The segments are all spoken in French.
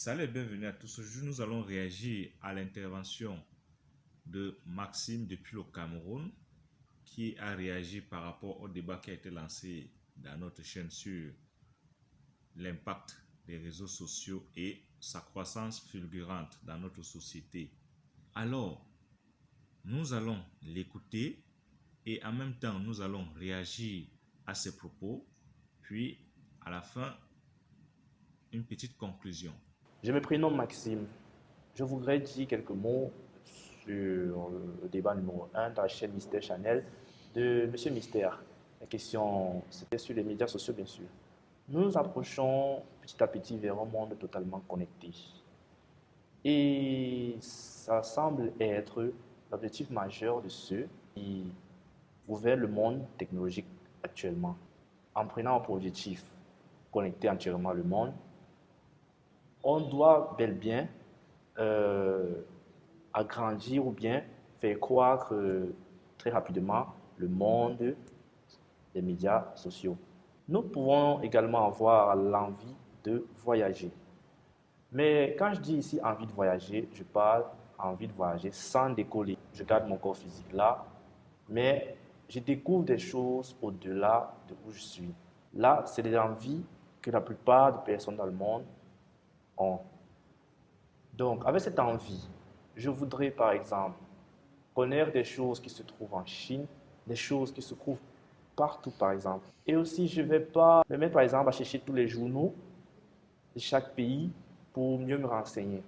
Salut et bienvenue à tous. Aujourd'hui, nous allons réagir à l'intervention de Maxime depuis le Cameroun qui a réagi par rapport au débat qui a été lancé dans notre chaîne sur l'impact des réseaux sociaux et sa croissance fulgurante dans notre société. Alors, nous allons l'écouter et en même temps, nous allons réagir à ses propos, puis à la fin, une petite conclusion. Je me prénomme Maxime. Je voudrais dire quelques mots sur le débat numéro un de la chaîne Mystère Channel de Monsieur Mystère. La question, c'était sur les médias sociaux, bien sûr. Nous nous approchons petit à petit vers un monde totalement connecté. Et ça semble être l'objectif majeur de ceux qui gouvernent le monde technologique actuellement. En prenant pour objectif connecter entièrement le monde, on doit bel bien euh, agrandir ou bien faire croître très rapidement le monde des médias sociaux. Nous pouvons également avoir l'envie de voyager. Mais quand je dis ici envie de voyager, je parle envie de voyager sans décoller. Je garde mon corps physique là, mais je découvre des choses au-delà de où je suis. Là, c'est des envies que la plupart des personnes dans le monde ont. Donc, avec cette envie, je voudrais par exemple connaître des choses qui se trouvent en Chine, des choses qui se trouvent partout par exemple. Et aussi, je ne vais pas me mettre par exemple à chercher tous les journaux de chaque pays pour mieux me renseigner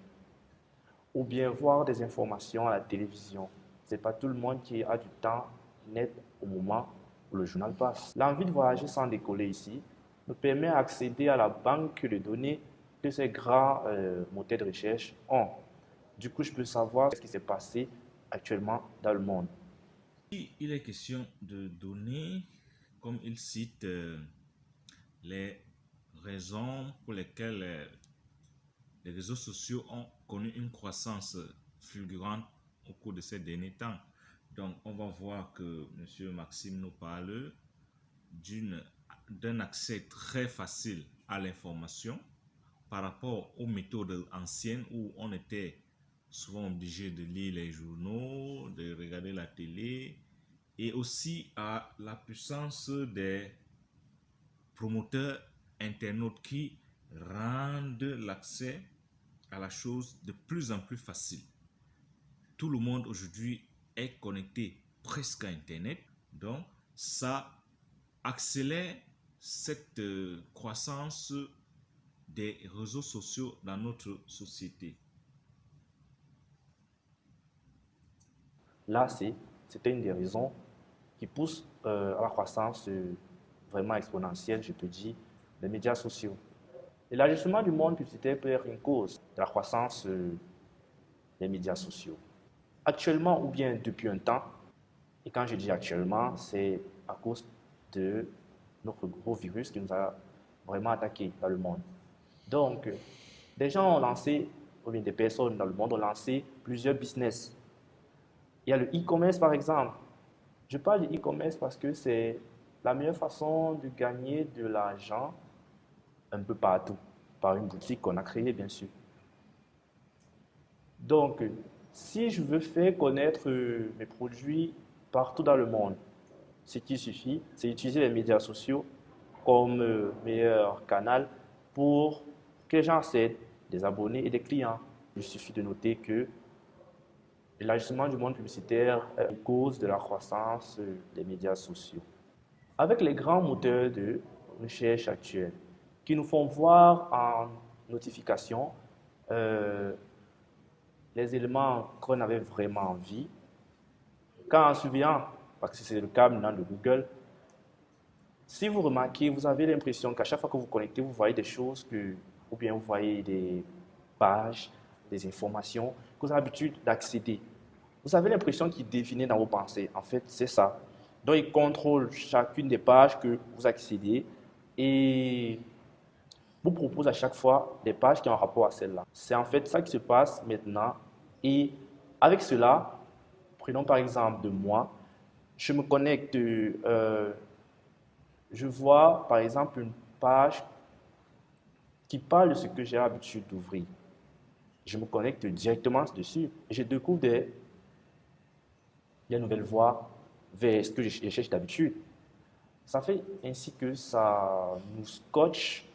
ou bien voir des informations à la télévision. Ce n'est pas tout le monde qui a du temps net au moment où le journal passe. L'envie de voyager sans décoller ici me permet d'accéder à la banque de données que ces grands moteurs de recherche ont. Du coup, je peux savoir ce qui s'est passé actuellement dans le monde. Il est question de donner, comme il cite, les raisons pour lesquelles les réseaux sociaux ont connu une croissance fulgurante au cours de ces derniers temps. Donc, on va voir que M. Maxime nous parle d'une, d'un accès très facile à l'information par rapport aux méthodes anciennes où on était souvent obligé de lire les journaux, de regarder la télé, et aussi à la puissance des promoteurs internautes qui rendent l'accès à la chose de plus en plus facile. Tout le monde aujourd'hui est connecté presque à Internet, donc ça accélère cette croissance des réseaux sociaux dans notre société. Là, c'était une des raisons qui pousse à la croissance vraiment exponentielle, je peux dire, des médias sociaux. Et l'ajustement du monde publicitaire peut être une cause de la croissance des médias sociaux. Actuellement, ou bien depuis un temps, et quand je dis actuellement, c'est à cause de notre gros virus qui nous a vraiment attaqué dans le monde. Donc, des gens ont lancé, ou bien des personnes dans le monde ont lancé plusieurs business. Il y a le e-commerce par exemple. Je parle de e-commerce parce que c'est la meilleure façon de gagner de l'argent un peu partout, par une boutique qu'on a créée bien sûr. Donc, si je veux faire connaître mes produits partout dans le monde, ce qui suffit, c'est utiliser les médias sociaux comme meilleur canal pour que les gens cèdent des abonnés et des clients. Il suffit de noter que l'élargissement du monde publicitaire est une cause de la croissance des médias sociaux. Avec les grands moteurs de recherche actuels qui nous font voir en notification euh, les éléments qu'on avait vraiment envie, quand en surveillant, parce que c'est le cas maintenant de Google, si vous remarquez, vous avez l'impression qu'à chaque fois que vous connectez, vous voyez des choses que, ou bien vous voyez des pages, des informations que vous avez l'habitude d'accéder. Vous avez l'impression qu'il devine dans vos pensées. En fait, c'est ça. Donc, il contrôle chacune des pages que vous accédez et vous propose à chaque fois des pages qui ont un rapport à celle-là. C'est en fait ça qui se passe maintenant. Et avec cela, prenons par exemple de moi, je me connecte, je vois par exemple une page qui parle de ce que j'ai l'habitude d'ouvrir. Je me connecte directement dessus et je découvre des nouvelles voies vers ce que je cherche d'habitude. Ça fait ainsi que ça nous scotche,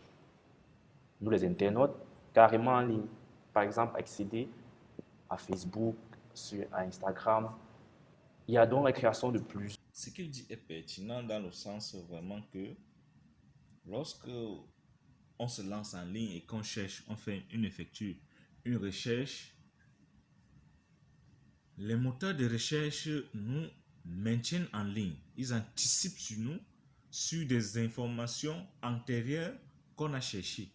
nous les internautes, carrément en ligne. Par exemple, accéder à Facebook, à Instagram. Il y a donc la création de plus. Ce qu'il dit est pertinent dans le sens vraiment que lorsque on se lance en ligne et qu'on cherche, effectue une recherche, les moteurs de recherche nous maintiennent en ligne. Ils anticipent sur nous, sur des informations antérieures qu'on a cherchées.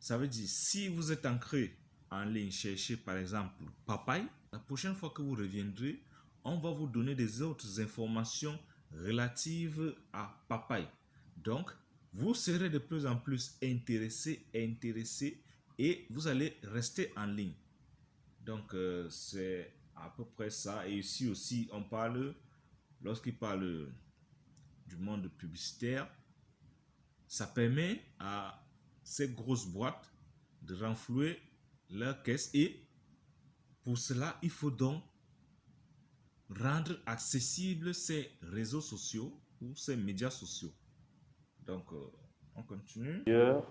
Ça veut dire, si vous êtes ancré en ligne, cherchez par exemple papaye, la prochaine fois que vous reviendrez, on va vous donner des autres informations relatives à papaye. Donc, vous serez de plus en plus intéressé et vous allez rester en ligne. Donc, c'est à peu près ça. Et ici aussi, on parle, lorsqu'il parle du monde publicitaire, ça permet à ces grosses boîtes de renflouer leur caisse et pour cela, il faut donc rendre accessibles ces réseaux sociaux ou ces médias sociaux. Donc, on continue. Plusieurs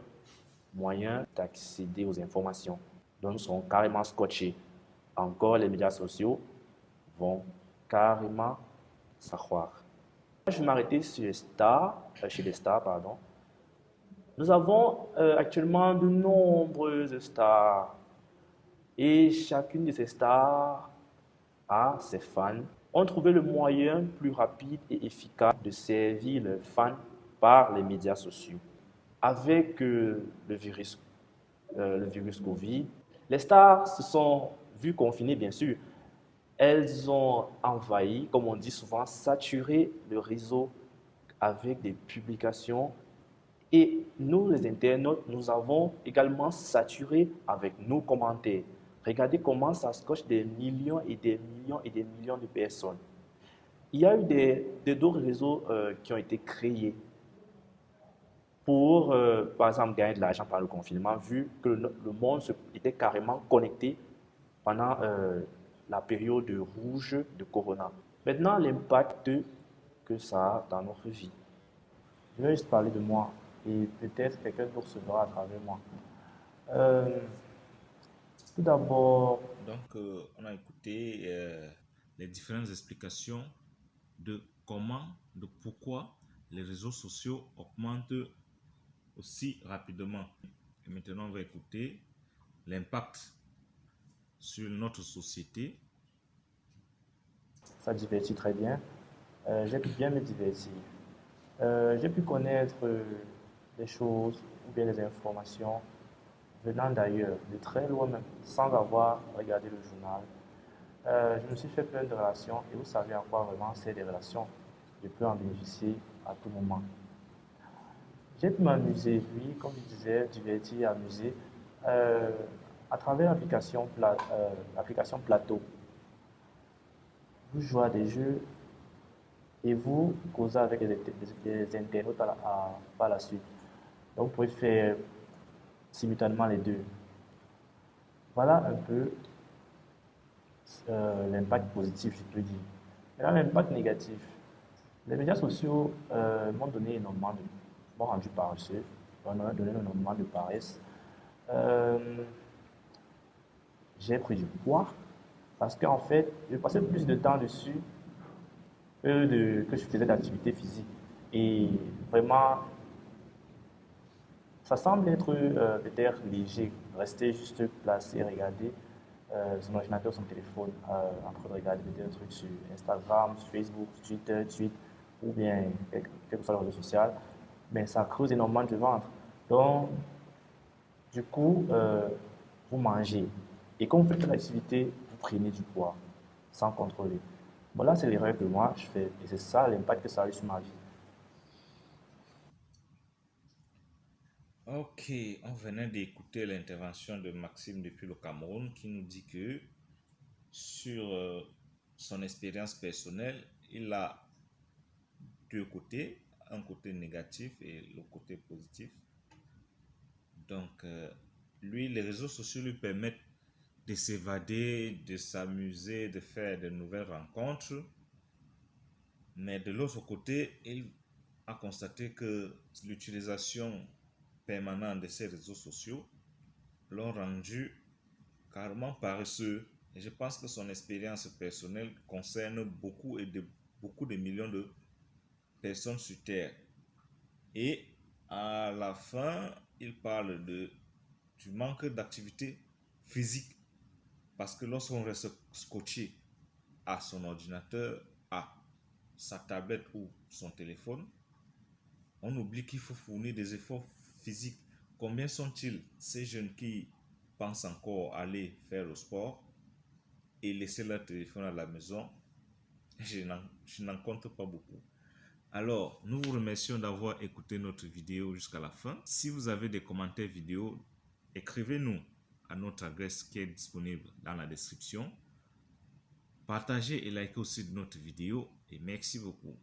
moyens d'accéder aux informations. Donc, nous serons carrément scotchés. Encore, les médias sociaux vont carrément s'accroître. Je vais m'arrêter sur les stars, chez les stars, pardon. Nous avons actuellement de nombreuses stars et chacune de ces stars a ses fans. On trouvait le moyen plus rapide et efficace de servir leurs fans par les médias sociaux. Avec le virus Covid, les stars se sont vues confinées, bien sûr. Elles ont envahi, comme on dit souvent, saturé le réseau avec des publications. Et nous, les internautes, nous avons également saturé avec nos commentaires. Regardez comment ça scotche des millions et des millions et des millions de personnes. Il y a eu d'autres réseaux qui ont été créés pour, par exemple, gagner de l'argent par le confinement, vu que le monde était carrément connecté pendant la période rouge de Corona. Maintenant, l'impact que ça a dans notre vie. Je vais juste parler de moi et peut-être quelqu'un d'autre se verra à travers moi. Euh, Tout d'abord, Donc, on a écouté les différentes explications de comment, de pourquoi les réseaux sociaux augmentent aussi rapidement. Et maintenant, on va écouter l'impact sur notre société. ça divertit très bien. J'ai pu bien me divertir. J'ai pu connaître des choses ou bien des informations venant d'ailleurs, de très loin même, sans avoir regardé le journal. Je me suis fait plein de relations et vous savez à quoi vraiment c'est des relations. Je peux en bénéficier à tout moment. J'ai pu m'amuser, oui, comme je disais, divertir, amuser, euh, à travers l'application Plateau. Vous jouez à des jeux et vous causez avec les internautes par la suite. Donc, vous pouvez faire simultanément les deux. Voilà un peu l'impact positif, je peux dire. Maintenant, l'impact négatif. Les médias sociaux m'ont donné énormément de, m'ont rendu paresseux, m'ont donné énormément de paresse. Euh, j'ai pris du poids parce qu'en fait, je passais plus de temps dessus que je faisais d'activité physique. Et vraiment, ça semble être peut-être léger, rester juste placé, regarder son ordinateur, son téléphone, en train de regarder des trucs sur Instagram, sur Facebook, sur Twitter, tweet, ou bien quel que soit le réseau social, mais ça creuse énormément du ventre. Donc, du coup, vous mangez. Et quand vous faites l'activité, vous prenez du poids, sans contrôler. Bon, là, c'est l'erreur que moi, je fais. Et c'est ça l'impact que ça a eu sur ma vie. Ok, on venait d'écouter l'intervention de Maxime depuis le Cameroun qui nous dit que sur son expérience personnelle, il a deux côtés, un côté négatif et le côté positif. Donc, lui, les réseaux sociaux lui permettent de s'évader, de s'amuser, de faire de nouvelles rencontres. Mais de l'autre côté, il a constaté que l'utilisation permanente de ces réseaux sociaux l'ont rendu carrément paresseux. Et je pense que son expérience personnelle concerne beaucoup de millions de personnes sur Terre. Et à la fin, il parle du manque d'activité physique. Parce que lorsqu'on reste scotché à son ordinateur, à sa tablette ou son téléphone, on oublie qu'il faut fournir des efforts physiques. Combien sont-ils ces jeunes qui pensent encore aller faire le sport et laisser leur téléphone à la maison? Je n'en compte pas beaucoup. Alors, nous vous remercions d'avoir écouté notre vidéo jusqu'à la fin. Si vous avez des commentaires vidéo, écrivez-nous à notre adresse qui est disponible dans la description. Partagez et likez aussi notre vidéo et merci beaucoup.